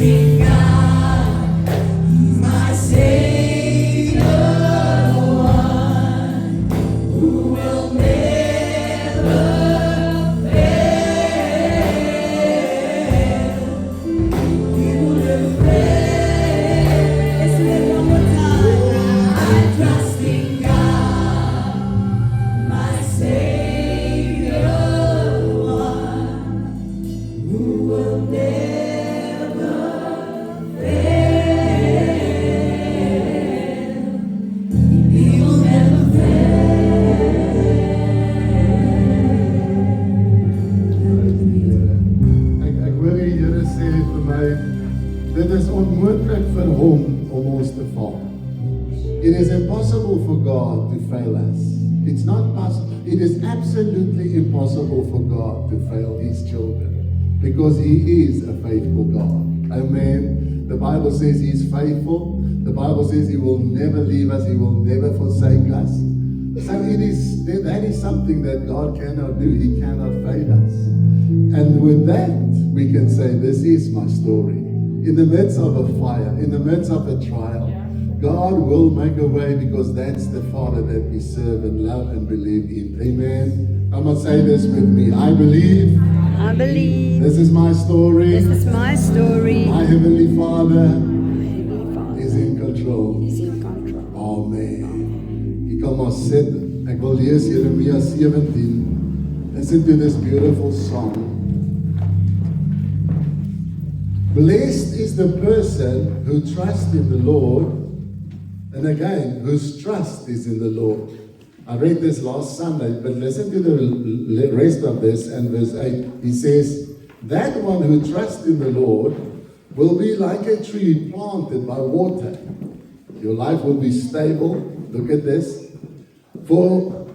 trusting God, my Savior, one who will never fail. He will never fail. Let's do it one more time. I trust in God, my Savior, one who will never Dit is onmoontlik vir hom om ons te faal. It is impossible for God to fail us. It's not possible. It is absolutely impossible for God to fail His children because He is a faithful God. Amen. The Bible says He is faithful. The Bible says He will never leave us. He will never forsake us. So that is something that God cannot do. He cannot fail us. And with that, we can say, this is my story. In the midst of a fire, in the midst of a trial, God will make a way because that's the Father that we serve and love and believe in. Amen. Come on, say this with me. I believe. I believe. This is my story. This is my story. My Heavenly Father My Heavenly Father is in control. is in control. Amen. Jy kan maar sit. Ek wil lees Jeremia 17. Listen to this beautiful song. Blessed is the person who trusts in the Lord, and again, whose trust is in the Lord. I read this last Sunday, but listen to the rest of this and verse 8. He says, that one who trusts in the Lord will be like a tree planted by water. Your life will be stable. Look at this. For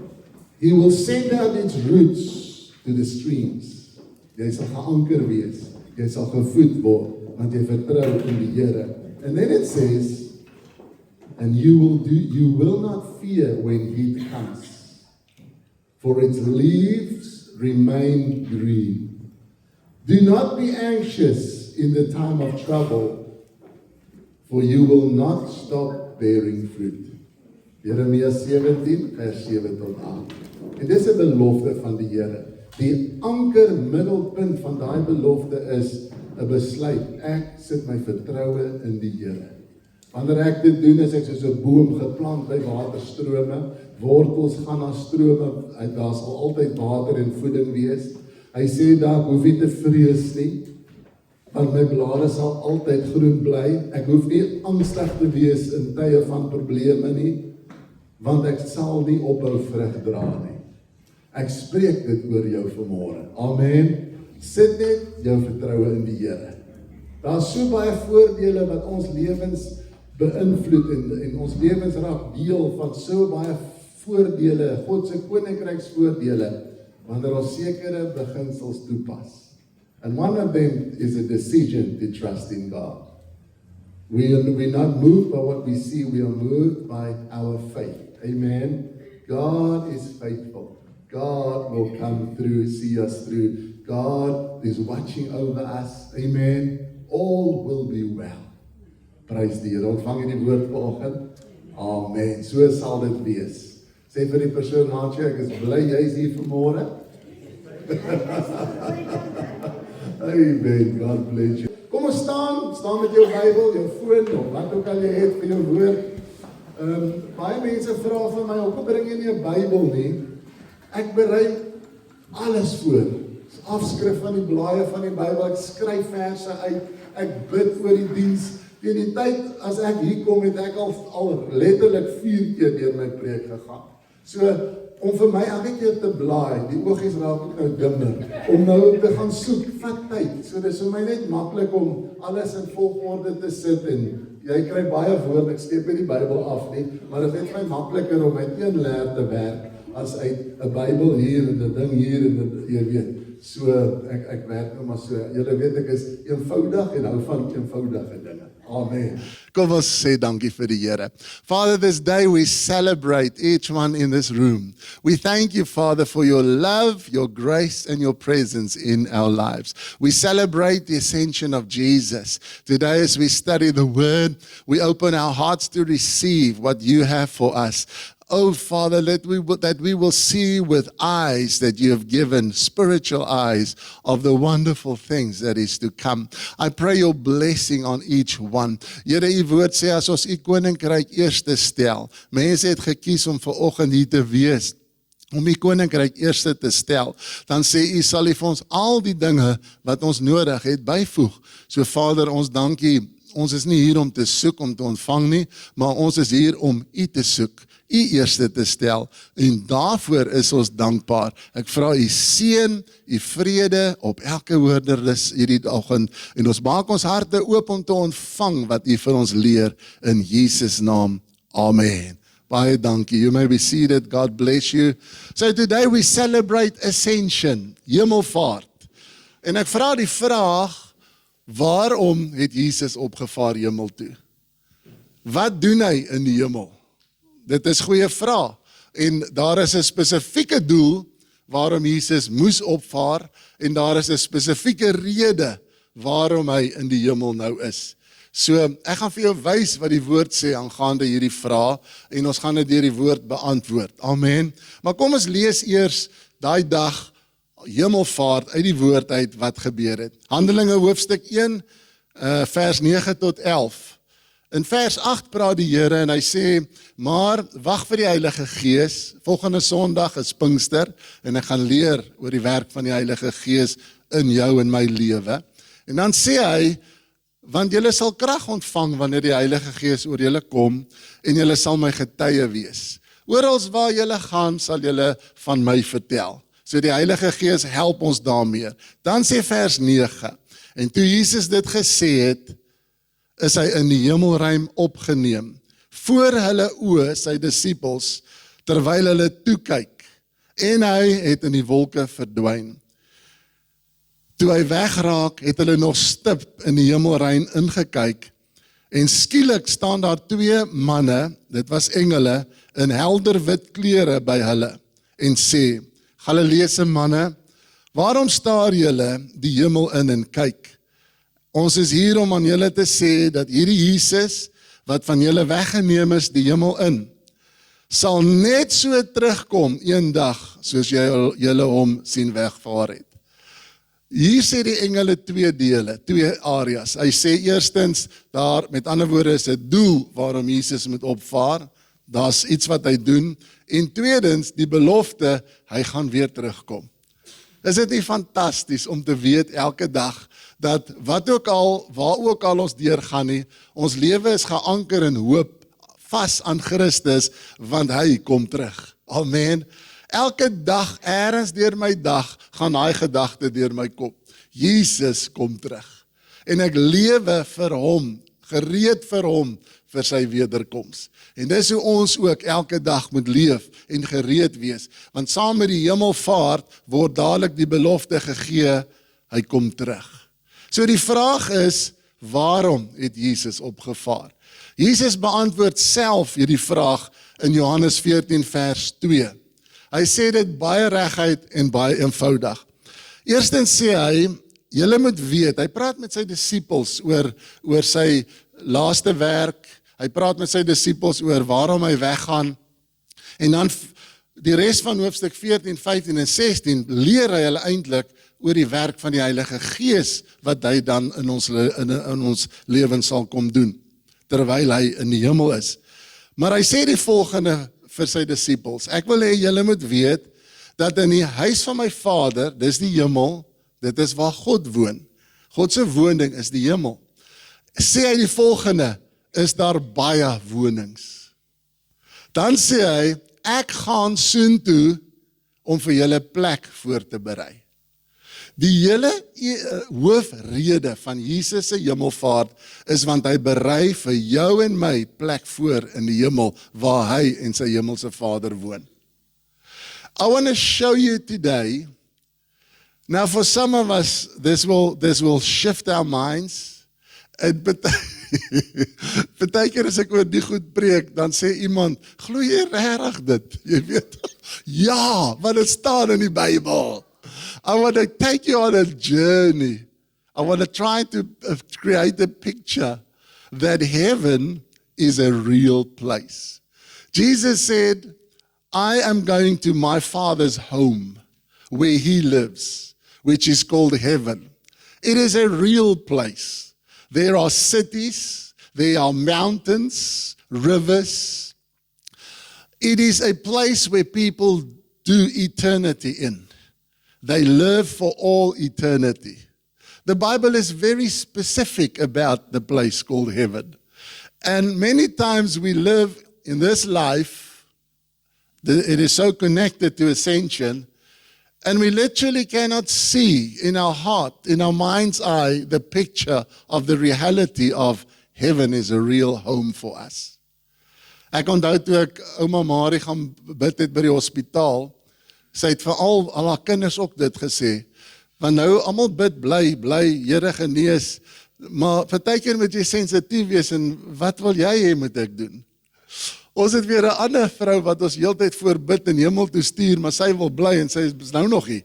he will send out its roots to the streams. Jy sal geanker wees. Jy sal gevoed word, want jy vertrou in die Here. And then it says, and you will not fear when heat comes, for its leaves remain green. Do not be anxious in the time of trouble, for you will not stop bearing fruit. Jeremia 17, vers 7 tot 8. En dis 'n belofte van die Here. Die anker middelpunt van daai belofte is 'n besluit. Ek sit my vertroue in die Here. Wanneer ek dit doen, is ek soos 'n boom geplant by waterstrome. Wortels gaan na strome. Daar sal altyd water en voeding wees. Hy sê daar hoef nie te vrees nie, want my blare sal altyd groen bly. Ek hoef nie angstig te wees in tye van probleme nie, want ek sal nie ophou vrug dra nie. Ek spreek dit oor jou vanmôre. Amen. Sit net jou vertroue in die Here. Daar's so baie voordele wat ons lewens beïnvloed en ons lewens raak deel van so baie voordele, God se koninkryksvoordele, wanneer ons sekere beginsels toepas. And one of them is a decision to trust in God. We're not moved by what we see, we are moved by our faith. Amen. God is faithful. God will come through, see us through. God is watching over us. Amen. All will be well. Prys die Here. Ontvang jy die woord vanoggend? Amen. So sal dit wees. Sê vir die persoon naast jou, ek is bly jy's hier vanmôre. Amen. God bless you. Kom ons staan met jou Bybel, jou foon, of wat ook al jy het vir jou woord. Baie mense vra vir my, hoekom bring jy nie 'n Bybel nie? Ek berei alles voor. Afskrif van die blaaie van die Bybel, ek skryf verse uit, ek bid oor die diens. Teen die tyd as ek hier kom, het ek al letterlik 4 keer deur my preek gegaan. So, om vir my elke keer te blaai, die oogies raak ook nou dimmer, om nou te gaan soek, vat tyd. So, dis vir my net maklik om alles in volgorde te sit en jy kry baie woorde, ek steek nie die Bybel af nie, maar dit is vir my makliker om uit een leer te werk, as uit 'n Bybel hier en 'n ding hier en jy weet. So, ek werk nou maar so. Julle weet ek is eenvoudig en hou van eenvoudige dinge. Amen. Kom ons sê dankie vir die Here. Father, this day we celebrate each one in this room. We thank you, Father, for your love, your grace, and your presence in our lives. We celebrate the ascension of Jesus. Today as we study the Word, we open our hearts to receive what you have for us. Oh, Father, that we will see with eyes that you have given, spiritual eyes of the wonderful things that is to come. I pray your blessing on each one. Here, u woord sê, as ons u koninkryk eerste stel. Mense het gekies om vanoggend hier te wees, om die koninkryk eerste te stel, dan sê u sal u vir ons al die dinge wat ons nodig het byvoeg. So Vader, ons dankie. Ons is nie hier om te soek, om te ontvang nie, maar ons is hier om u te soek, u eerste te stel, en daarvoor is ons dankbaar. Ek vra u seën, u vrede op elke hoorderlus hierdie oggend, en ons maak ons harte oop om te ontvang wat u vir ons leer, in Jesus naam, amen. Baie dankie. You may be seated. God bless you. So today we celebrate ascension, hemelvaart. En ek vra die vraag, waarom het Jesus opgevaar hemel toe? Wat doen hy in die hemel? Dit is goeie vraag. En daar is 'n spesifieke doel waarom Jesus moes opvaar, en daar is 'n spesifieke rede waarom hy in die hemel nou is. So, ek gaan vir jou wys wat die woord sê aangaande hierdie vraag, en ons gaan dit deur die woord beantwoord. Amen. Maar kom ons lees eers daai dag hemelvaart uit die woord uit wat gebeur het. Handelinge hoofstuk 1, vers 9 tot 11. In vers 8 praat die Here en hy sê, maar wag vir die Heilige Gees, volgende Sondag is Pinkster, en ek gaan leer oor die werk van die Heilige Gees in jou en my lewe. En dan sê hy, want julle sal krag ontvang wanneer die Heilige Gees oor julle kom, en julle sal my getuie wees. Oral waar julle gaan, sal julle van my vertel. So die Heilige Gees help ons daarmee. Dan sê vers 9, en toe Jesus dit gesê het, is hy in die hemelruim opgeneem, voor hulle oë sy disippels, terwyl hulle toekyk, en hy het in die wolke verdwyn. Toe hy wegraak, het hulle nog stip in die hemelruim ingekyk, en skielik staan daar 2 manne, dit was engele, in helder wit klere by hulle, en sê, Galileese manne, waarom staar julle die hemel in en kyk? Ons is hier om aan julle te sê dat hierdie Jesus, wat van julle weggeneem is die hemel in, sal net so terugkom eendag, soos julle hom sien wegvaar het. Hier sê die engele 2 dele, 2 areas. Hy sê eerstens, daar, met ander woorde, is 'n doel waarom Jesus moet opvaar. Daar's iets wat hy doen. En tweedens, die belofte, hy gaan weer terugkom. Is dit nie fantasties om te weet elke dag, dat wat ook al, waar ook al ons deurgaan nie, ons lewe is geanker in hoop, vas aan Christus, want hy kom terug. Amen. Elke dag, ergens deur my dag, gaan daai gedagte deur my kop. Jesus kom terug. En ek lewe vir hom, gereed vir hom, vir sy wederkoms. En dis hoe ons ook elke dag moet leef en gereed wees. Want saam met die hemelvaart word dadelik die belofte gegee, hy kom terug. So die vraag is, waarom het Jesus opgevaar? Jesus beantwoord self hierdie vraag in Johannes 14 vers 2. Hy sê dit baie reguit en baie eenvoudig. Eerstens sê hy, julle moet weet, hy praat met sy disippels oor sy laaste werk, hy praat met sy disippels oor waarom hy weggaan, en dan die res van hoofstuk 14, 15 en 16 leer hy hulle eintlik oor die werk van die Heilige Gees, wat hy dan in ons lewens sal kom doen, terwyl hy in die hemel is. Maar hy sê die volgende vir sy disippels, ek wil hê julle moet weet, dat in die huis van my Vader, dis die hemel, dit is waar God woon. God se woning is die hemel. Sê hy die volgende, is daar baie wonings. Dan sê hy, ek gaan soontoe om vir julle plek voor te berei. Die hele hoofrede van Jesus se hemelvaart is want hy berei vir jou en my plek voor in die hemel waar hy en sy hemelse Vader woon. I want to show you today. Now for some of us this will shift our minds. Partykeer as ek oor die goed preek, dan sê iemand, glo jy regtig dit? Jy weet, ja, want dit staan in die Bybel. I want to take you on a journey. I want to try to create a picture that heaven is a real place. Jesus said, I am going to my Father's home where he lives, which is called heaven. It is a real place. There are cities, there are mountains, rivers. It is a place where people do eternity in. They live for all eternity. The Bible is very specific about the place called heaven. And many times we live in this life, it is so connected to ascension, and we literally cannot see in our heart, in our mind's eye, the picture of the reality of heaven is a real home for us. Ek onthou toe ek ouma Marie gaan bid het by die hospitaal, sy het vir al haar kinders ook dit gesê, want nou almal bid bly, Here genees, maar partykeer moet jy sensitief wees en wat wil jy hê moet ek doen? Ons het weer 'n ander vrou wat ons heeltyd voorbid en hemel toe stuur, maar sy wil bly en sy is nou nog hier.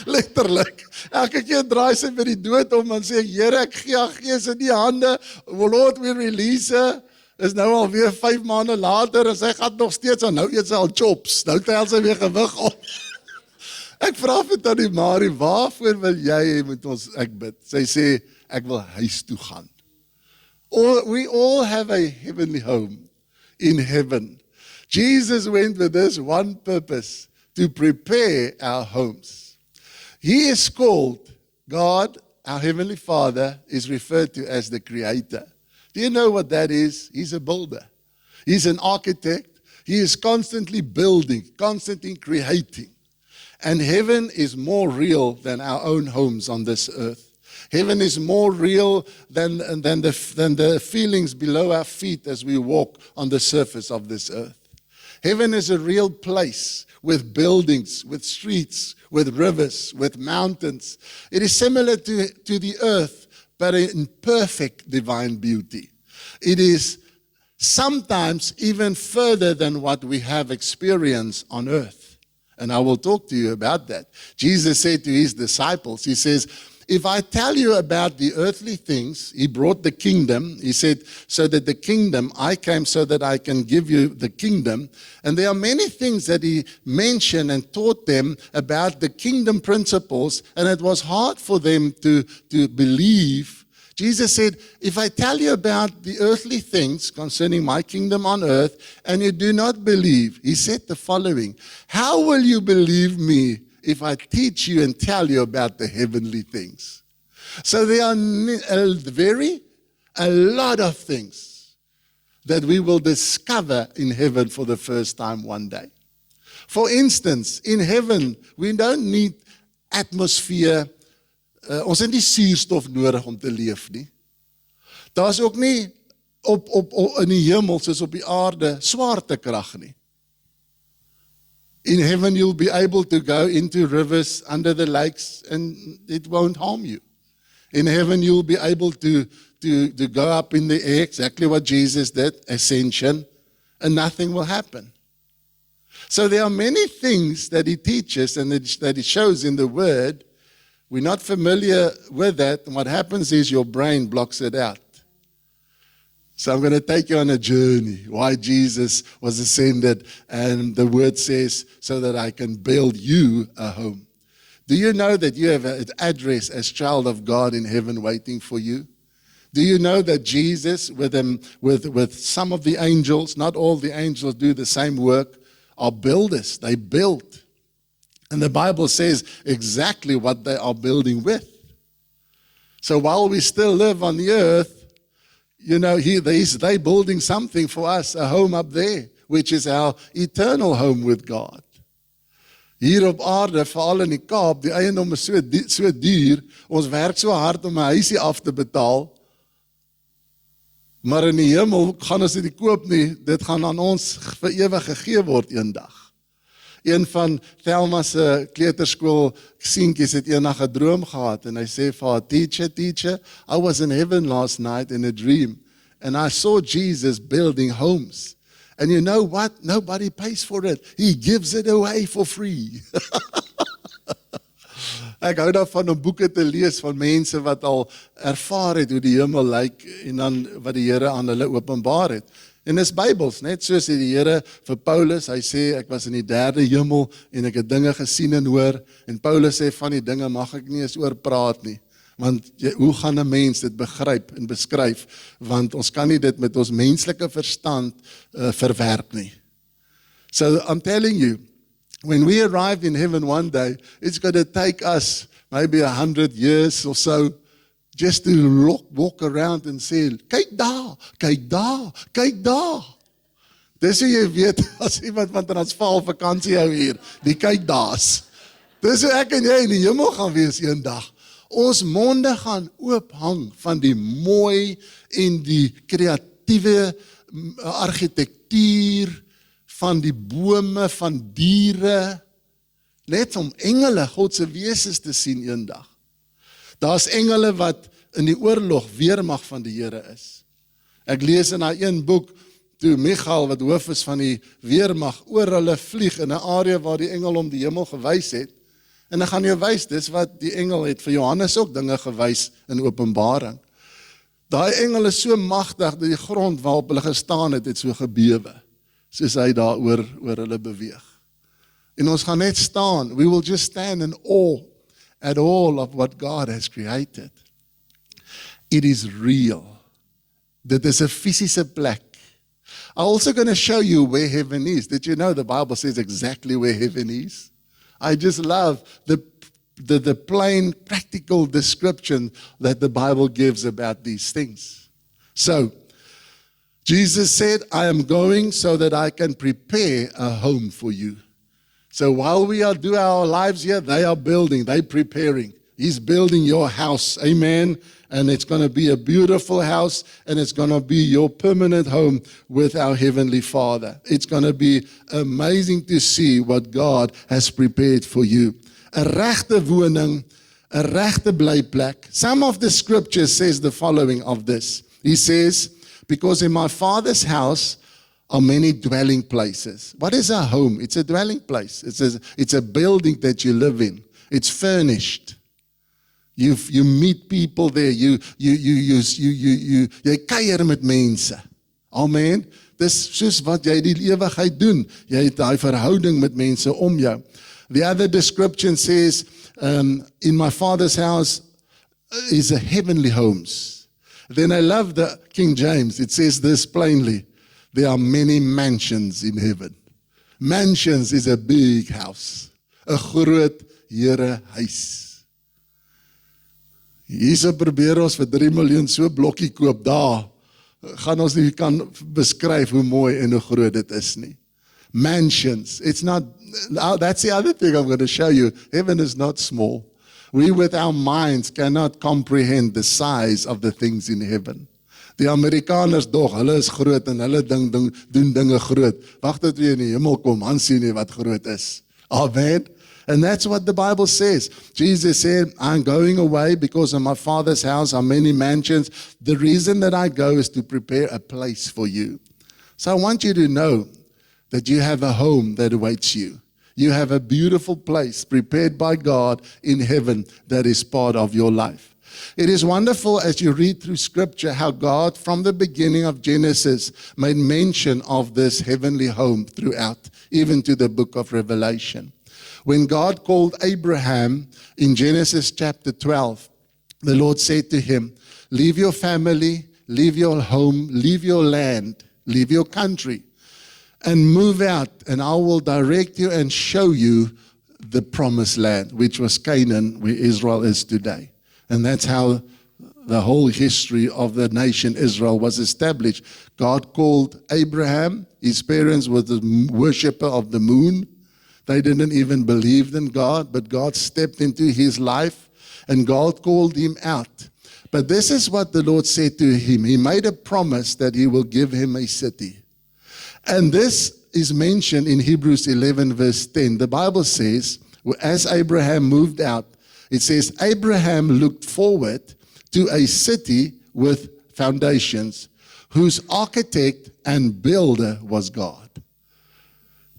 Letterlik. Elke keer draai sy by die dood om en sê, Here, ek gee haar gees in die hande, Lord, we release her. Is nou al weer 5 maande later en sy gaan nog steeds aan, nou eet sy al chops, nou tel sy weer gewig op. Ek vra vir Tannie Marie, waarvoor wil jy hê moet ek bid? Sy sê, ek wil huis toe gaan. We all have a heavenly home in heaven. Jesus went with this one purpose, to prepare our homes. He is called God, our Heavenly Father, is referred to as the Creator. Do you know what that is? He's a builder. He's an architect. He is constantly building, constantly creating. And heaven is more real than our own homes on this earth. Heaven is more real than the feelings below our feet as we walk on the surface of this earth. Heaven is a real place with buildings, with streets, with rivers, with mountains. It is similar to the earth, but in perfect divine beauty. It is sometimes even further than what we have experienced on earth. And I will talk to you about that. Jesus said to his disciples, he says, if I tell you about the earthly things, he brought the kingdom. He said, so that the kingdom, I came so that I can give you the kingdom. And there are many things that he mentioned and taught them about the kingdom principles. And it was hard for them to believe. Jesus said, if I tell you about the earthly things concerning my kingdom on earth, and you do not believe, he said the following, how will you believe me if I teach you and tell you about the heavenly things? So there are a lot of things that we will discover in heaven for the first time one day. For instance, in heaven, we don't need atmosphere. Ons het nie suurstof nodig om te leef nie. Daar's ook nie op in die hemel soos op die aarde swaartekrag nie. In heaven you'll be able to go into rivers under the lakes and it won't harm you. In heaven you'll be able to go up in the air, exactly what Jesus did, ascension, and nothing will happen. So there are many things that he teaches and that he shows in the Word. We're not familiar with that, and what happens is your brain blocks it out. So I'm going to take you on a journey, why Jesus was ascended, and the Word says, so that I can build you a home. Do you know that you have an address as child of God in heaven waiting for you? Do you know that Jesus, with some of the angels, not all the angels do the same work, are builders. They build. And the Bible says exactly what they are building with. So while we still live on the earth, you know, they're building something for us, a home up there, which is our eternal home with God. Hier op aarde, veral in die Kaap, die eiendom is so duur, ons werk so hard om 'n huisie af te betaal, maar in die hemel gaan ons dit nie koop nie, dit gaan aan ons vir ewig gegee word eendag. Een van Thelma se kleuterskool seentjies het eendag 'n droom gehad en hy sê vir haar, teacher, I was in heaven last night in a dream and I saw Jesus building homes. And you know what? Nobody pays for it. He gives it away for free. Ek hou daarvan om boeke te lees van mense wat al ervaar het hoe die hemel lyk en dan wat die Here aan hulle openbaar het. En dis Bybels, net soos die Here vir Paulus, hy sê ek was in die 3de hemel en ek het dinge gesien en hoor, en Paulus sê van die dinge mag ek nie eens oor praat nie, want hoe gaan 'n mens dit begryp en beskryf, want ons kan nie dit met ons menslike verstand verwerp nie. So I'm telling you, when we arrive in heaven one day, it's going to take us maybe 100 years or so just to walk around and say, kyk daar, kyk daar, kyk daar. Dis hoe jy weet, as iemand van Transvaal vakansie hou hier, die kyk daars. Dis hoe ek en jy in die hemel gaan wees eendag. Ons monde gaan oophang van die mooi en die kreatiewe argitektuur, van die bome, van diere, net om engele, God se wesens te sien eendag. Daar's engele wat in die oorlog weermag van die Here is. Ek lees in daai een boek, toe Michael, wat hoof is van die weermag, oor hulle vlieg in 'n area waar die engel om die hemel gewys het, en ek gaan jou wys, dis wat die engel het vir Johannes ook dinge gewys in Openbaring. Daai engel is so magtig, dat die grond waarop hulle gestaan het so gebewe, soos hy daar oor hulle beweeg. En ons gaan net staan, we will just stand in awe at all of what God has created. It is real. Dit is 'n fisiese plek. I'm also going to show you where heaven is. Did you know the Bible says exactly where heaven is? I just love the plain, practical description that the Bible gives about these things. So, Jesus said, I am going so that I can prepare a home for you. So while we are doing our lives here, they are building, they're preparing. He's building your house, amen? And it's going to be a beautiful house, and it's going to be your permanent home with our Heavenly Father. It's going to be amazing to see what God has prepared for you. 'n regte woning, 'n regte blyplek. Some of the scriptures says the following of this. He says, because in my Father's house are many dwelling places. What is a home? It's a dwelling place. It's a building that you live in. It's furnished. You meet people there. Jy kuier met mense. Amen. Dis soos wat jy die ewigheid doen. Jy het daai verhouding met mense om jou. The other description says, in my Father's house is a heavenly homes. Then I love the King James. It says this plainly. There are many mansions in heaven. Mansions is a big house. 'n groot Herehuis. Hierse probeer ons vir 3 miljoen so blokkie koop, daar gaan ons nie kan beskryf hoe mooi en hoe groot dit is nie. Mansions, it's not, that's the other thing I'm going to show you. Heaven is not small. We with our minds cannot comprehend the size of the things in heaven. Die Amerikaners dog, hulle is groot en hulle doen dinge groot. Wag tot jy in die hemel kom, dan sien jy wat groot is. Amen. And that's what the Bible says. Jesus said, I'm going away because in my Father's house are many mansions. The reason that I go is to prepare a place for you. So I want you to know that you have a home that awaits you. You have a beautiful place prepared by God in heaven that is part of your life. It is wonderful as you read through Scripture how God, from the beginning of Genesis, made mention of this heavenly home throughout, even to the book of Revelation. When God called Abraham in Genesis chapter 12, the Lord said to him, leave your family, leave your home, leave your land, leave your country, and move out, and I will direct you and show you the promised land, which was Canaan, where Israel is today. And that's how the whole history of the nation Israel was established. God called Abraham. His parents were the worshiper of the moon. They didn't even believe in God, but God stepped into his life and God called him out. But this is what the Lord said to him. He made a promise that he will give him a city. And this is mentioned in Hebrews 11 verse 10. The Bible says, as Abraham moved out, it says, Abraham looked forward to a city with foundations, whose architect and builder was God.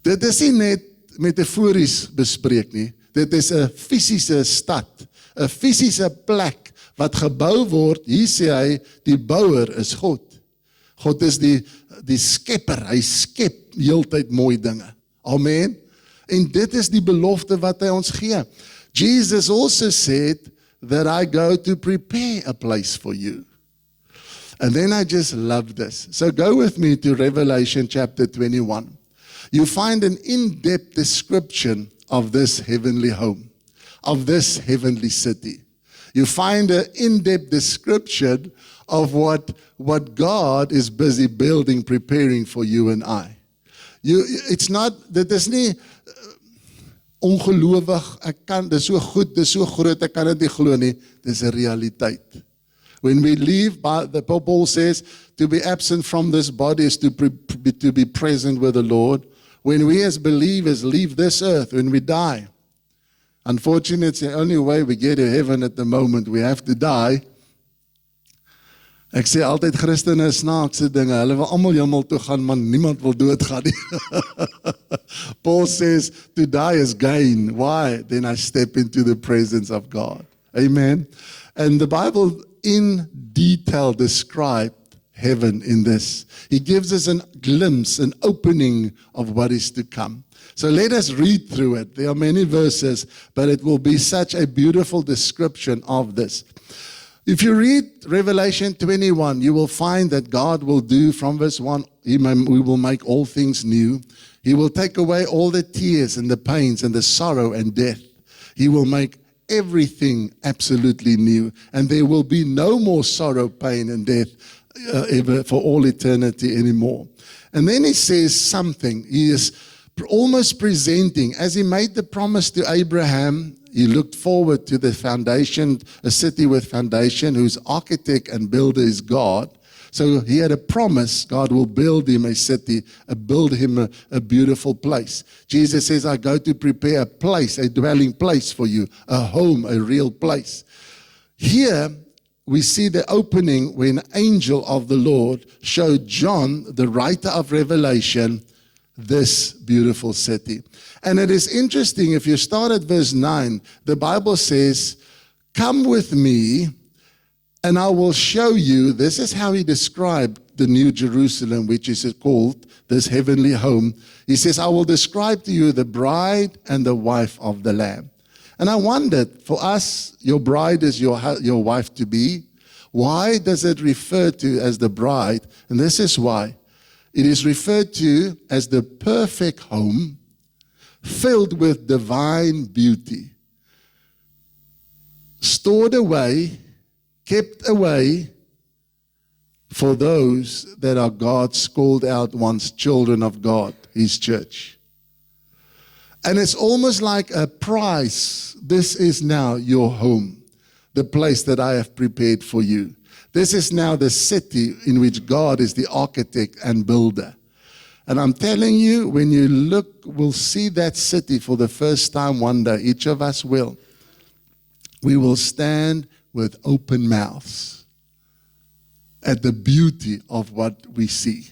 Dit is nie net metafories bespreek nie. Dit is 'n fisiese stad, 'n fisiese plek wat gebou word. Hier sê hy, die bouer is God. God is die skepper. Hy skep heeltyd mooi dinge. Amen. En dit is die belofte wat hy ons gee. Jesus also said that I go to prepare a place for you. And then I just love this. So go with me to Revelation chapter 21. You find an in-depth description of this heavenly home, of this heavenly city. You find an in-depth description of what God is busy building, preparing for you and I. It's not, dit is nie ongelowig, dis so goed, dis so groot, ek kan dit nie glo nie, dis 'n realiteit. When we leave, the Paul says, to be absent from this body is to be present with the Lord. When we as believers leave this earth, when we die, unfortunately, it's the only way we get to heaven at the moment. We have to die. Ek sê altyd Christene is snaakse dinge. Hulle wil almal hemel toe gaan, maar niemand wil doodgaan nie. Paul says, to die is gain. Why? Then I step into the presence of God. Amen. And the Bible in detail described heaven in this. He gives us a glimpse, an opening of what is to come. So let us read through it. There are many verses, but it will be such a beautiful description of this. If you read Revelation 21, you will find that God will do from verse 1, we will make all things new. He will take away all the tears and the pains and the sorrow and death. He will make everything absolutely new. And there will be no more sorrow, pain, and death ever for all eternity anymore. And then he says something. He is almost presenting, as he made the promise to Abraham, he looked forward to the foundation, a city with foundation, whose architect and builder is God. So he had a promise, God will build him a city, build him a beautiful place. Jesus says, I go to prepare a place, a dwelling place for you, a home, a real place. Here, we see the opening when an angel of the Lord showed John, the writer of Revelation, this beautiful city. And it is interesting, if you start at verse 9, the Bible says, come with me and I will show you. This is how he described the New Jerusalem, which is called this heavenly home. He says, I will describe to you the bride and the wife of the Lamb. And I wondered, for us, your bride is your wife to be. Why does it refer to as the bride? And this is why. It is referred to as the perfect home filled with divine beauty, stored away, kept away for those that are God's called out ones, children of God, His church. And it's almost like a prize. This is now your home, the place that I have prepared for you. This is now the city in which God is the architect and builder. And I'm telling you, when you look, we'll see that city for the first time one day. Each of us will. We will stand with open mouths at the beauty of what we see.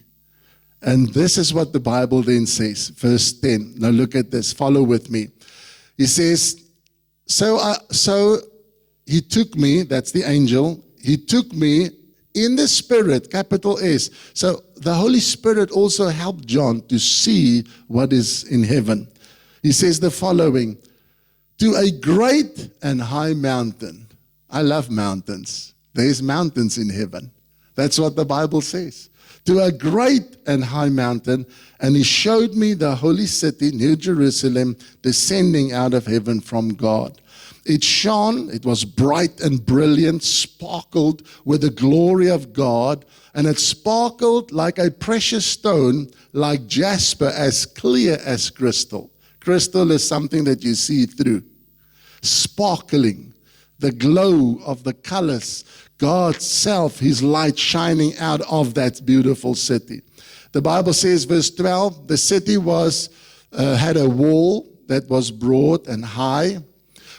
And this is what the Bible then says, verse 10. Now look at this, follow with me. He says, so he took me, that's the angel, he took me in the Spirit, capital S. So the Holy Spirit also helped John to see what is in heaven. He says the following, to a great and high mountain. I love mountains. There's mountains in heaven. That's what the Bible says. To a great and high mountain, and he showed me the holy city, New Jerusalem, descending out of heaven from God. It shone, it was bright and brilliant, sparkled with the glory of God, and it sparkled like a precious stone, like jasper, as clear as crystal. Crystal is something that you see through. Sparkling, the glow of the colors, God's self, His light shining out of that beautiful city. The Bible says, verse 12, the city had a wall that was broad and high,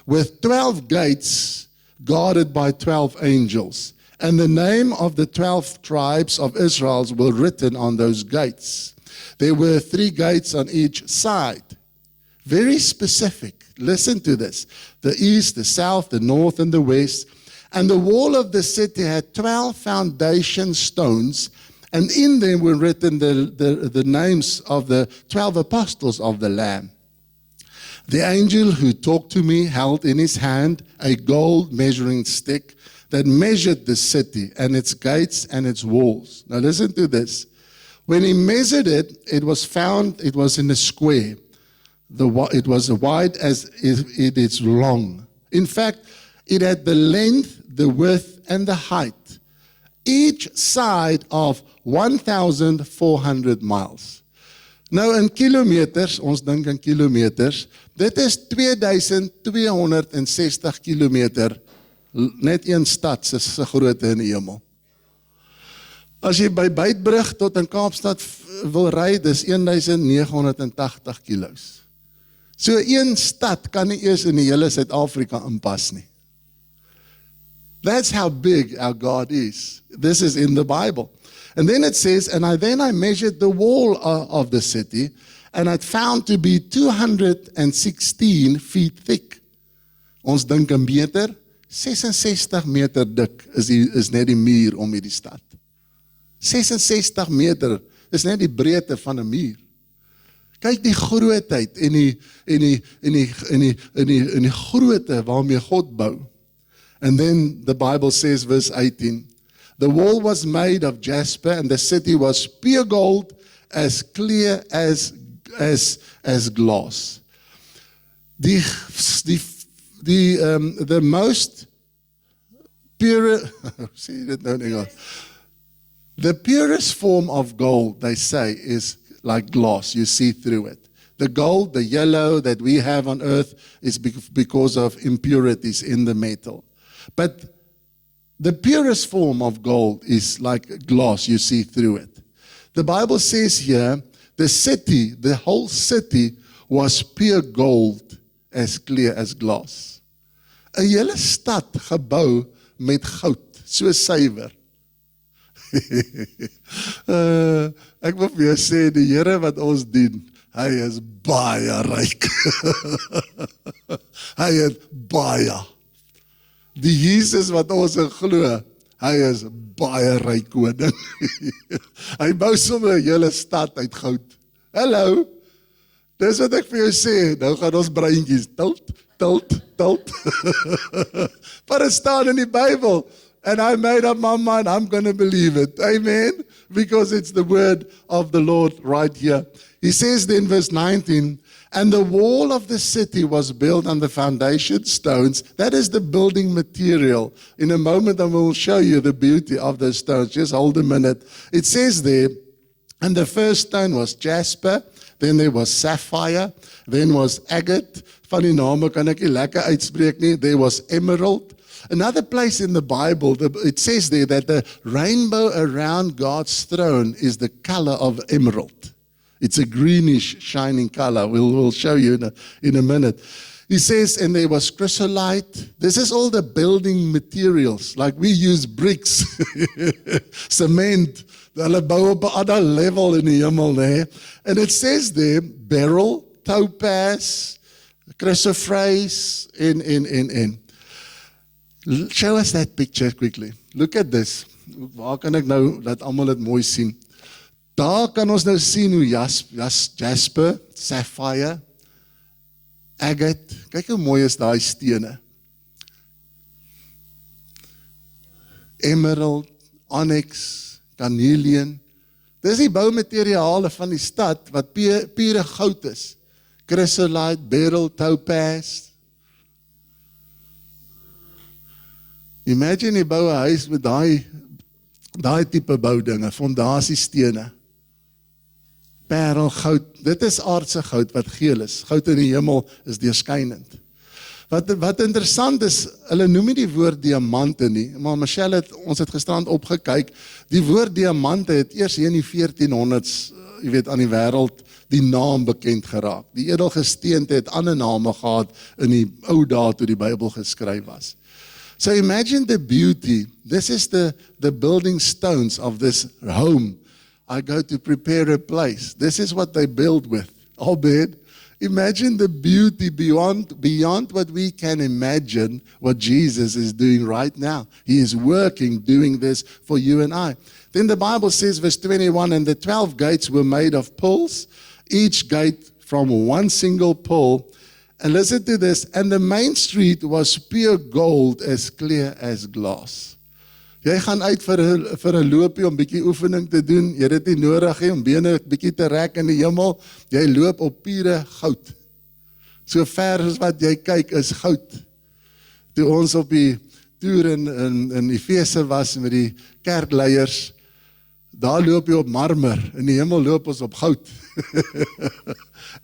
with 12 gates guarded by 12 angels. And the name of the 12 tribes of Israel were written on those gates. There were 3 gates on each side. Very specific. Listen to this. The east, the south, the north, and the west. And the wall of the city had 12 foundation stones, and in them were written the names of the 12 apostles of the Lamb. The angel who talked to me held in his hand a gold measuring stick that measured the city and its gates and its walls. Now listen to this. When he measured it, it was in a square. It was as wide as it is long. In fact, it had the length, the width, and the height, each side of 1,400 miles. Nou in kilometers, ons dink in kilometers, dit is 2,260 kilometer, net een stad se grootte in die hemel. As jy by Beitbrug tot in Kaapstad wil ry, dis 1,980 kilos. So een stad kan nie eers in die hele Suid-Afrika inpas nie. That's how big our God is. This is in the Bible. And then it says, and I measured the wall of the city, and I found to be 216 feet thick. Ons dink 'n meter, 66 meter dik is net die muur om hierdie stad. 66 meter is net die breedte van 'n muur. Kyk die grootheid en die grootte waarmee God bou. And then the Bible says, verse 18, the wall was made of jasper, and the city was pure gold, as clear as glass. The most pure, the purest form of gold, they say, is like glass. You see through it. The gold, the yellow that we have on earth is because of impurities in the metal. But the purest form of gold is like glass. You see through it. The Bible says here, the whole city was pure gold, as clear as glass. 'n hele stad gebou met goud, so suiwer. Ek wil vir jou sê, die Here wat ons dien, hy is baie ryk. Hy het baie. Die Jesus wat ons in glo, hy is baie ryk koning. Hy bou sommer 'n hele stad uit goud. Hallo, dis wat ek vir jou sê, nou gaan ons breintjies tilt. But it staan in die Bybel, and I made up my mind, I'm going to believe it. Amen? Because it's the word of the Lord right here. He says then, verse 19, and the wall of the city was built on the foundation stones. That is the building material. In a moment I will show you the beauty of the stones. Just hold a minute. It says there, and the first stone was jasper, then there was sapphire, then was agate. Van die name kan ek nie lekker uitspreek nie. There was emerald. Another place in the Bible, it says there that the rainbow around God's throne is the color of emerald. It's a greenish, shining color. We'll show you in a minute. He says, and there was chrysolite. This is all the building materials. Like we use bricks, cement. Hulle bou op 'n ander level in die hemel, né? And it says there, beryl, topaz, chrysoprase, in. Show us that picture quickly. Look at this. Waar kan ek nou laat almal dit mooi sien? Daar kan ons nou sien hoe jasper, sapphire, agate. Kyk hoe mooi is daai stene. Emerald, onyx, carnelian. Dis die boumateriale van die stad wat pure goud is. Chrysolite, beryl, topaz. Imagine jy bou 'n huis met daai tipe boudinge, fondasiestene. Parel, goud, dit is aardse goud wat geel is. Goud in die hemel is deurskynend. Wat interessant is, hulle noem nie die woord diamante nie, maar Michelle ons het gisterand opgekyk, die woord diamante het eers hier in die 1400s, jy weet, aan die wêreld die naam bekend geraak. Die edelgesteente het ander name gehad in die ou dae toe die Bybel geskryf was. So imagine the beauty. This is the building stones of this home. I go to prepare a place. This is what they build with. Obed, imagine the beauty beyond what we can imagine what Jesus is doing right now. He is working, doing this for you and I. Then the Bible says, verse 21, and the 12 gates were made of pearls, each gate from one single pearl. And listen to this, and the main street was pure gold as clear as glass. Jy gaan uit vir 'n loopie om bietjie oefening te doen. Jy het dit nie nodig nie om bene bietjie te rek in die hemel. Jy loop op pure goud. So ver as wat jy kyk is goud. Toe ons op die toer in Efese was met die kerkleiers, daar loop jy op marmer, in die hemel loop ons op goud.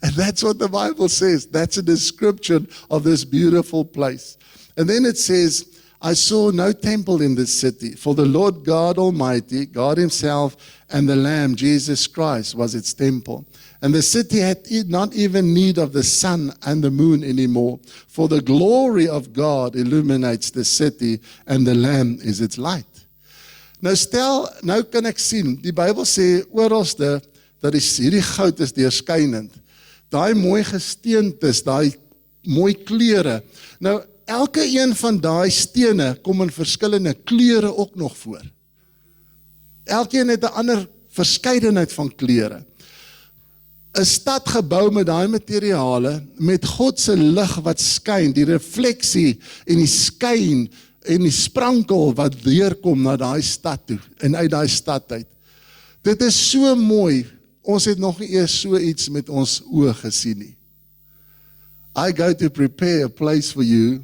And that's what the Bible says. That's a description of this beautiful place. And then it says, I saw no temple in this city, for the Lord God Almighty, God Himself, and the Lamb, Jesus Christ, was its temple. And the city had not even need of the sun and the moon anymore, for the glory of God illuminates the city, and the Lamb is its light. Nou kan ek sien, die Bybel sê oralste, dat hierdie goud is deurskynend. Daai mooi gesteentes, daai mooi kleure. Nou, elke een van daai stene kom in verskillende kleure ook nog voor. Elkeen het 'n ander verskeidenheid van kleure. 'n Stad gebou met daai materiale, met God se lig wat skyn, die refleksie en die skyn en die sprankel wat deurkom na daai stad toe en uit daai stad uit. Dit is so mooi. Ons het nog nie eers so iets met ons oë gesien nie. I go to prepare a place for you.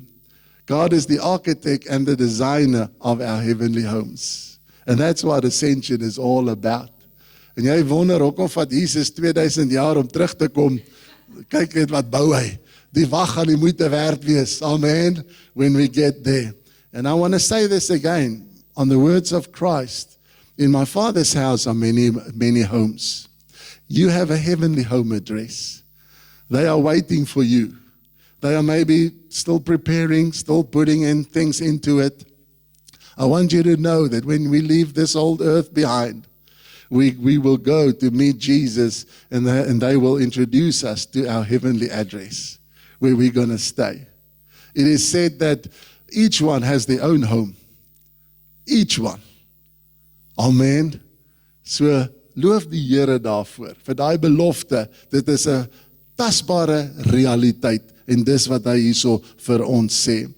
God is the architect and the designer of our heavenly homes. And that's what Ascension is all about. En jy wonder, hoekom vat Jesus 2000 jaar om terug te kom? Kyk net wat bou hy. Die wag gaan die moeite werd wees. Amen. When we get there. And I want to say this again, on the words of Christ. In my Father's house are many, many homes. You have a heavenly home address. They are waiting for you. They are maybe still preparing, still putting in things into it. I want you to know that when we leave this old earth behind, we will go to meet Jesus, and they will introduce us to our heavenly address, where we're going to stay. It is said that each one has their own home. Each one. Amen. So, loof die Here daarvoor, vir daai belofte. Dit is 'n tasbare realiteit, en dis wat hy hierso vir ons sê.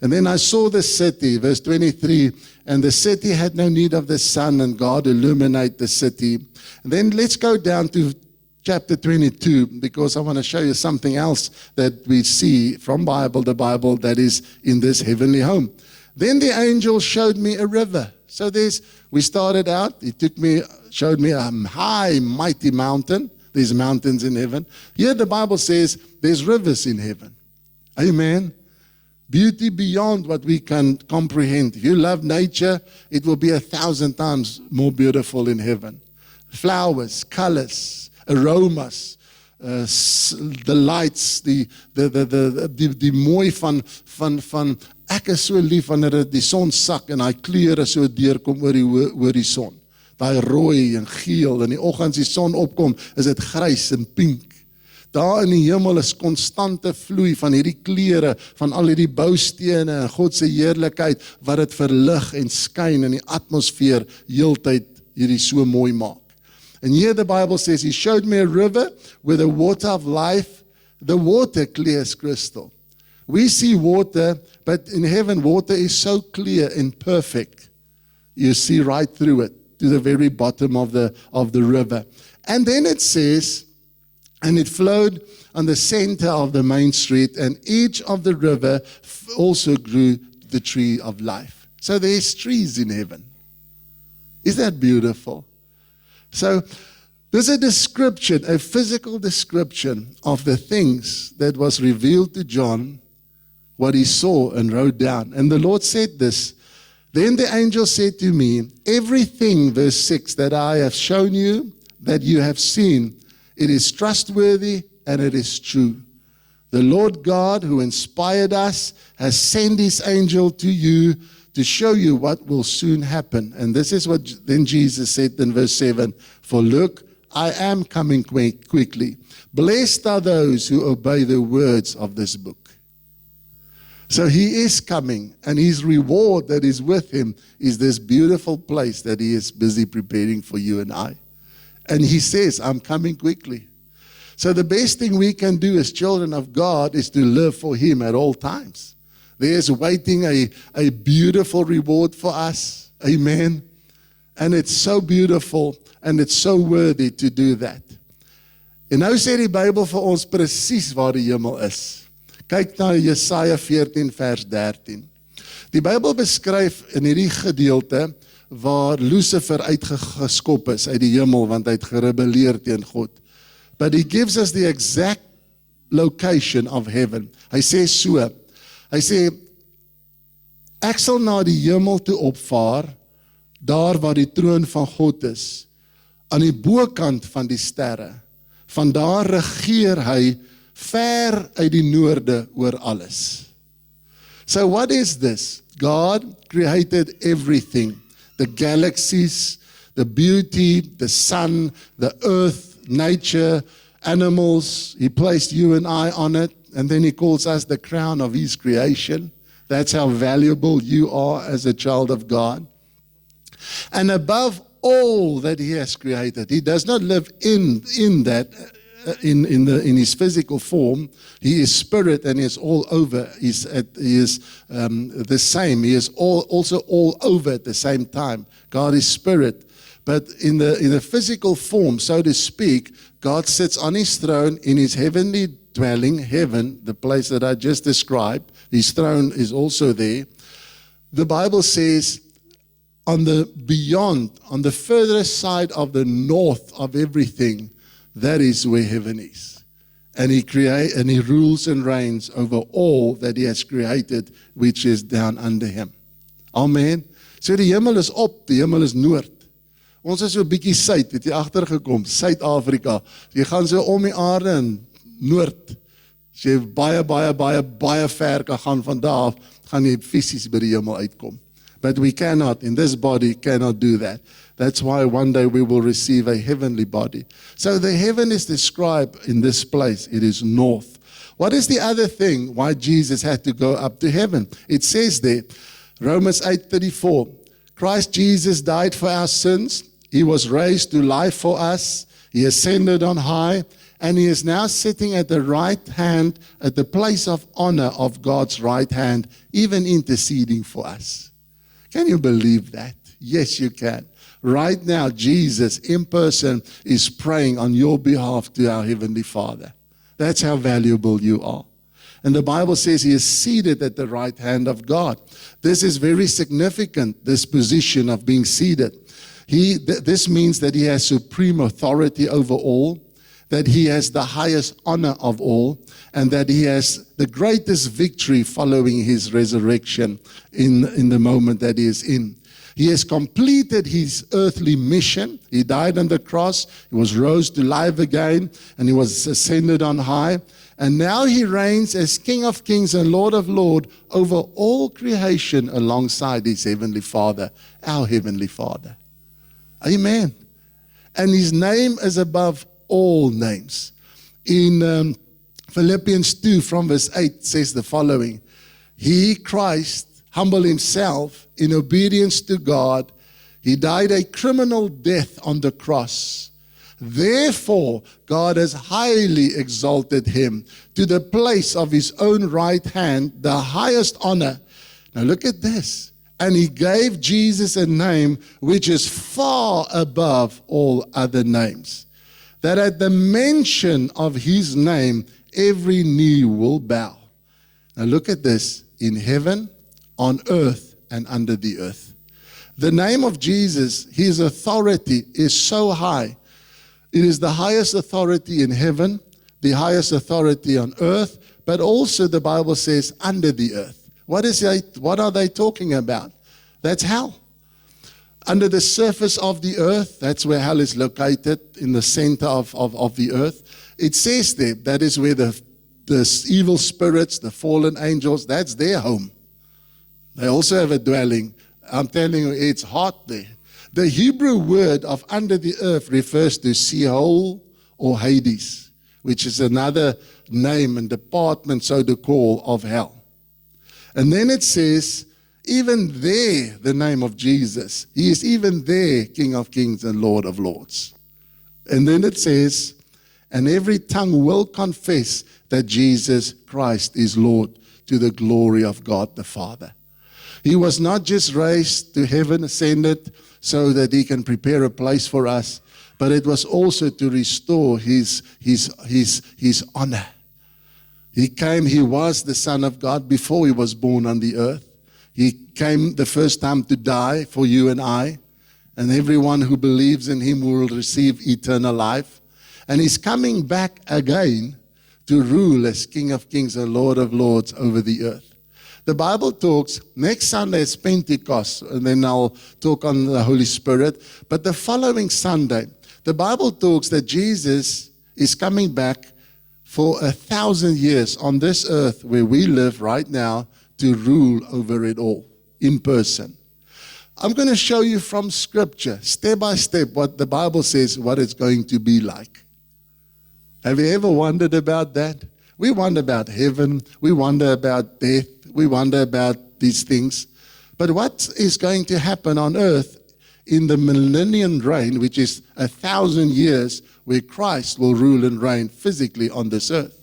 And then I saw the city, verse 23, and the city had no need of the sun, and God illuminate the city. And then let's go down to chapter 22, because I want to show you something else that we see from the Bible that is in this heavenly home. Then the angel showed me a river. So we started out, he showed me a high, mighty mountain. There's mountains in heaven. Here the Bible says there's rivers in heaven. Amen. Beauty beyond what we can comprehend. If you love nature, it will be 1,000 times more beautiful in heaven. Flowers, colors, aromas, the lights, die mooi van ek is so lief wanneer die son sak en daai kleure so deurkom oor die horison. Daai rooi en geel, en die oggend as die son opkom, is dit grys en pink. Daar in die hemel is konstante vloei van hierdie kleure, van al hierdie boustene en God se heerlikheid wat dit verlig en skyn in die atmosfeer heeltyd hierdie so mooi maak. And here the Bible says, He showed me a river with the water of life, the water clear as crystal. We see water, but in heaven water is so clear and perfect. You see right through it to the very bottom of the river. And then it says, and it flowed on the center of the main street, and each of the river also grew the tree of life. So there's trees in heaven. Isn't that beautiful? So there's a description, a physical description of the things that was revealed to John what he saw and wrote down. And the Lord said this, then the angel said to me, everything, verse 6, that I have shown you, that you have seen, it is trustworthy and it is true. The Lord God who inspired us has sent his angel to you to show you what will soon happen. And this is what then Jesus said in verse 7, for look, I am coming quickly. Blessed are those who obey the words of this book. So he is coming, and his reward that is with him is this beautiful place that he is busy preparing for you and I. And he says, I'm coming quickly. So the best thing we can do as children of God is to live for him at all times. There's waiting a beautiful reward for us. Amen. And it's so beautiful and it's so worthy to do that. En nou sê die Bybel vir ons presies waar die hemel is. Kyk na Jesaja 14 vers 13. Die Bybel beskryf in hierdie gedeelte waar Lucifer uitgeskop is uit die hemel want hy het gerebelleer teen God. But he gives us the exact location of heaven. Hy sê so, hy sê, ek sal na die hemel toe opvaar, daar waar die troon van God is, aan die bokant van die sterre. Vandaar regeer hy ver uit die noorde oor alles. So what is this? God created everything. The galaxies, the beauty, the sun, the earth, nature, animals. He placed you and I on it. And then he calls us the crown of his creation. That's how valuable you are as a child of God. And above all that he has created, he does not live in that, in his physical form. He is spirit and he is all over. He is the same. He is also all over at the same time. God is spirit. But in the physical form, so to speak, God sits on his throne in his heavenly dwelling, heaven, the place that I just described. His throne is also there. The Bible says, on the furthest side of the north of everything, that is where heaven is. And he rules and reigns over all that he has created, which is down under him. Amen. So die hemel is op, die hemel is noord. Ons is so 'n bietjie suid, het jy agtergekom, Suid-Afrika. Jy gaan so om die aarde in noord. As jy baie ver kan gaan van daar af, gaan jy fisies by die hemel uitkom. But we cannot, in this body, cannot do that. That's why one day we will receive a heavenly body. So the heaven is described in this place. It is north. What is the other thing why Jesus had to go up to heaven? It says there, Romans 8:34, Christ Jesus died for our sins. He was raised to life for us. He ascended on high. And he is now sitting at the right hand, at the place of honor of God's right hand, even interceding for us. Can you believe that? Yes, you can. Right now, Jesus in person is praying on your behalf to our Heavenly Father. That's how valuable you are. And the Bible says he is seated at the right hand of God. This is very significant, this position of being seated. This means that he has supreme authority over all, that he has the highest honor of all, and that he has the greatest victory following his resurrection in the moment that he is in. He has completed his earthly mission. He died on the cross. He was rose to life again, and he was ascended on high. And now he reigns as King of Kings and Lord of Lords over all creation alongside his Heavenly Father, our Heavenly Father. Amen. And his name is above all names. In Philippians 2 from verse 8 says the following, he, Christ, humbled himself in obedience to God. He died a criminal death on the cross. Therefore, God has highly exalted him to the place of his own right hand, the highest honor. Now look at this. And he gave Jesus a name which is far above all other names, that at the mention of his name, every knee will bow. Now look at this, in heaven, on earth, and under the earth. The name of Jesus, his authority is so high. It is the highest authority in heaven, the highest authority on earth, but also the Bible says under the earth. What are they talking about? That's hell. Under the surface of the earth, that's where hell is located, in the center of the earth. It says there, that is where the evil spirits, the fallen angels, that's their home. They also have a dwelling. I'm telling you, it's hot there. The Hebrew word of under the earth refers to Sheol or Hades, which is another name and department, so to call, of hell. And then it says, even there, the name of Jesus, He is even there, King of Kings and Lord of Lords. And then it says, and every tongue will confess that Jesus Christ is Lord, to the glory of God the Father. He was not just raised to heaven, ascended, so that He can prepare a place for us, but it was also to restore His honor. He came, He was the Son of God before He was born on the earth. He came the first time to die for you and I, and everyone who believes in Him will receive eternal life. And He's coming back again to rule as King of Kings and Lord of Lords over the earth. The Bible talks, next Sunday is Pentecost, and then I'll talk on the Holy Spirit. But the following Sunday, the Bible talks that Jesus is coming back for 1,000 years on this earth where we live right now, to rule over it all in person. I'm going to show you from Scripture, step by step, what the Bible says, what it's going to be like. Have you ever wondered about that? We wonder about heaven, we wonder about death, we wonder about these things. But what is going to happen on earth in the millennium reign, which is 1,000 years, where Christ will rule and reign physically on this earth?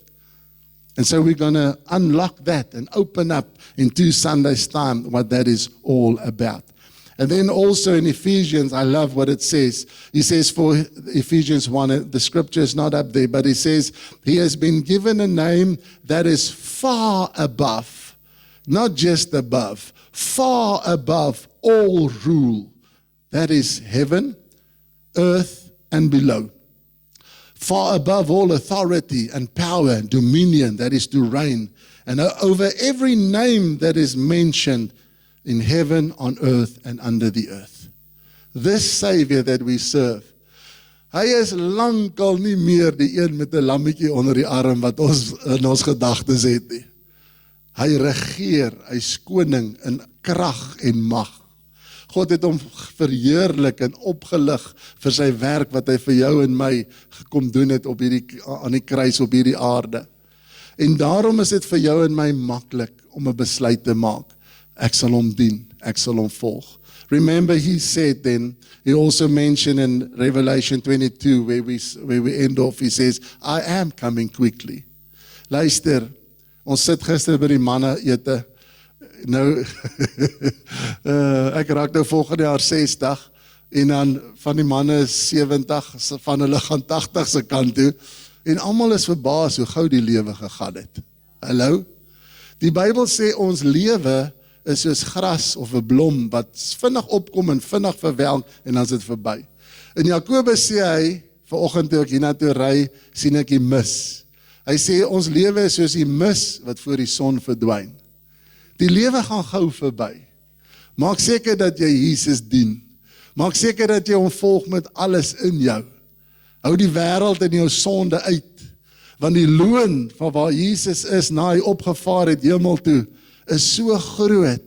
And so we're going to unlock that and open up in 2 Sundays' time what that is all about. And then also in Ephesians, I love what it says. He says for Ephesians 1, the scripture is not up there, but he says, He has been given a name that is far above, not just above, far above all rule. That is heaven, earth, and below. Far above all authority and power and dominion, that is to reign, and over every name that is mentioned in heaven, on earth, and under the earth. This Savior that we serve, hy is lankal nie meer die een met 'n lammetjie onder die arm wat ons in ons gedagtes het nie. Hy regeer, hy's koning in krag en mag. God het hom verheerlik en opgelig vir sy werk wat hy vir jou en my gekom doen het op aan die kruis op hierdie aarde. En daarom is dit vir jou en my maklik om 'n besluit te maak. Ek sal hom dien, ek sal hom volg. Remember, he said then, he also mentioned in Revelation 22, where we end off, he says, I am coming quickly. Luister, ons sit gister by die manne ete. Nou, ek raak nou volgende jaar 60, en dan van die manne is 70, van hulle gaan 80 se kant toe, en almal is verbaas hoe gou die lewe gegaan het. Hallo? Die Bybel sê ons lewe is soos gras of 'n blom wat vinnig opkom en vinnig verwelk en dan is dit verby. In Jakobus sê hy, vanoggend toe ek hiernatoe ry, sien ek die mis. Hy sê ons lewe is soos die mis wat voor die son verdwyn. Die lewe gaan gou verby. Maak seker dat jy Jesus dien. Maak seker dat jy hom volg met alles in jou. Hou die wêreld en jou sonde uit. Want die loon van waar Jesus is, na hy opgevaar het hemel toe, is so groot.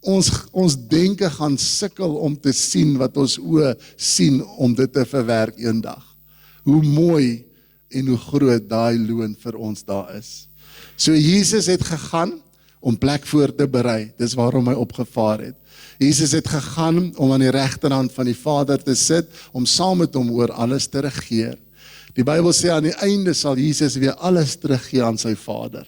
Ons denke gaan sukkel om te sien wat ons oë sien om dit te verwerk eendag. Hoe mooi en hoe groot daai loon vir ons daar is. So Jesus het gegaan om plek voor te berei. Dis waarom hy opgevaar het. Jesus het gegaan om aan die regterhand van die Vader te sit, om saam met hom oor alles te regeer. Die Bybel sê aan die einde sal Jesus weer alles teruggee aan sy Vader.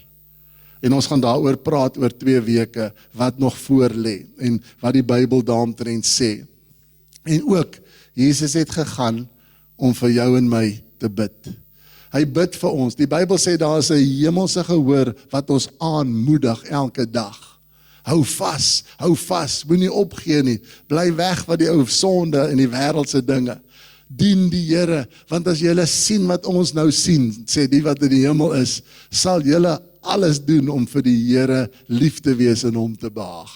En ons gaan daaroor praat oor 2 weke, wat nog voor lê, en wat die Bybel daaromtrent sê. En ook, Jesus het gegaan om vir jou en my te bid. Hy bid vir ons. Die Bybel sê daar is 'n hemelse gehoor wat ons aanmoedig elke dag. Hou vas, moenie opgee nie. Bly weg van die ou sonde en die wêreldse dinge. dien die Here, want as julle sien wat ons nou sien, sê die wat in die hemel is, sal julle alles doen om vir die Here lief te wees en hom te behaag.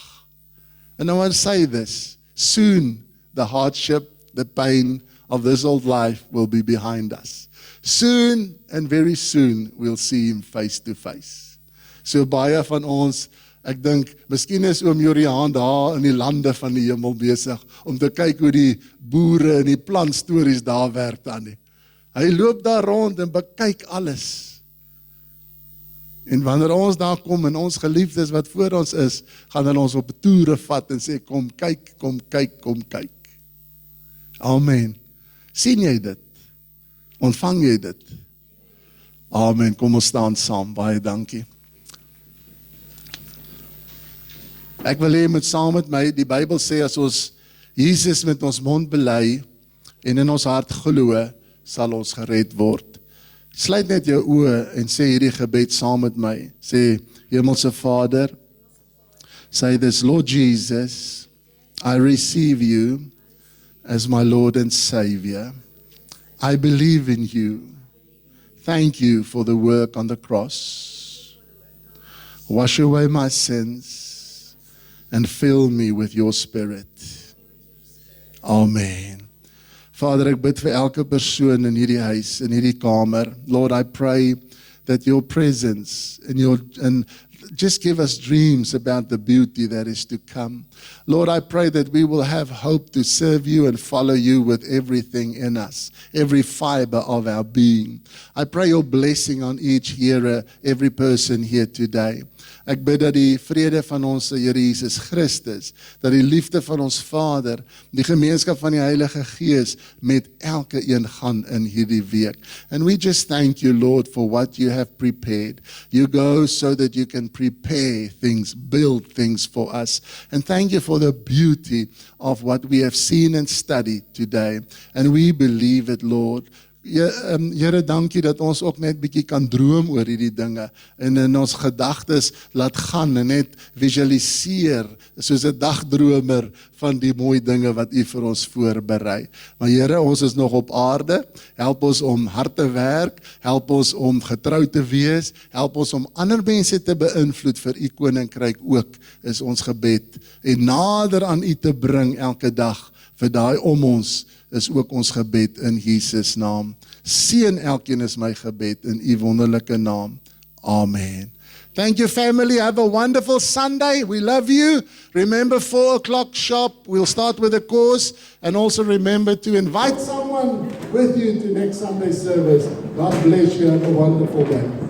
And I want to say this, soon the hardship, the pain of this old life will be behind us. Soon and very soon we'll see him face to face. So baie van ons, ek dink, miskien is oom Joriaan daar in die lande van die hemel besig om te kyk hoe die boere en die plantstories daar werk dan nie. Hy loop daar rond en bekyk alles. En wanneer ons daar kom en ons geliefdes wat voor ons is, gaan hulle ons op toere vat en sê, kom kyk, kom kyk, kom kyk. Amen. Sien jy dit? Ontvang jy dit? Amen. Kom ons staan saam. Baie dankie. Ek wil hê jy moet saam met my, die Bybel sê as ons Jesus met ons mond bely en in ons hart glo, sal ons gered word. Sluit net jou oë en sê hierdie gebed saam met my. Sê, Hemelse Vader, say this, Lord Jesus, I receive you as my Lord and Savior. I believe in you. Thank you for the work on the cross. Wash away my sins and fill me with your Spirit. Amen. Vader, ek bid vir elke persoon in hierdie huis, in hierdie kamer. Lord, I pray that your presence and just give us dreams about the beauty that is to come. Lord, I pray that we will have hope to serve you and follow you with everything in us, every fiber of our being. I pray your blessing on each hearer, every person here today. Ek bid dat die vrede van ons Here Jesus Christus, dat die liefde van ons Vader, die gemeenskap van die Heilige Gees met elke een gaan in hierdie week. And we just thank you, Lord, for what you have prepared. You go so that you can prepare things, build things for us. And thank you for the beauty of what we have seen and studied today. And we believe it, Lord. Here, dankie dat ons ook net bietjie kan droom oor hierdie dinge en in ons gedagtes laat gaan en net visualiseer soos 'n dagdromer van die mooi dinge wat U vir ons voorberei. Maar Here, ons is nog op aarde. Help ons om hard te werk, help ons om getrou te wees, help ons om ander mense te beïnvloed vir U koninkryk ook, is ons gebed. En nader aan U te bring elke dag vir daai om ons is ook ons gebed in Jesus naam. Seën elkeen is my gebed in U wonderlike naam. Amen. Thank you, family. Have a wonderful Sunday. We love you. Remember 4 o'clock sharp. We'll start with a course. And also remember to invite someone with you to next Sunday service. God bless you. Have a wonderful day.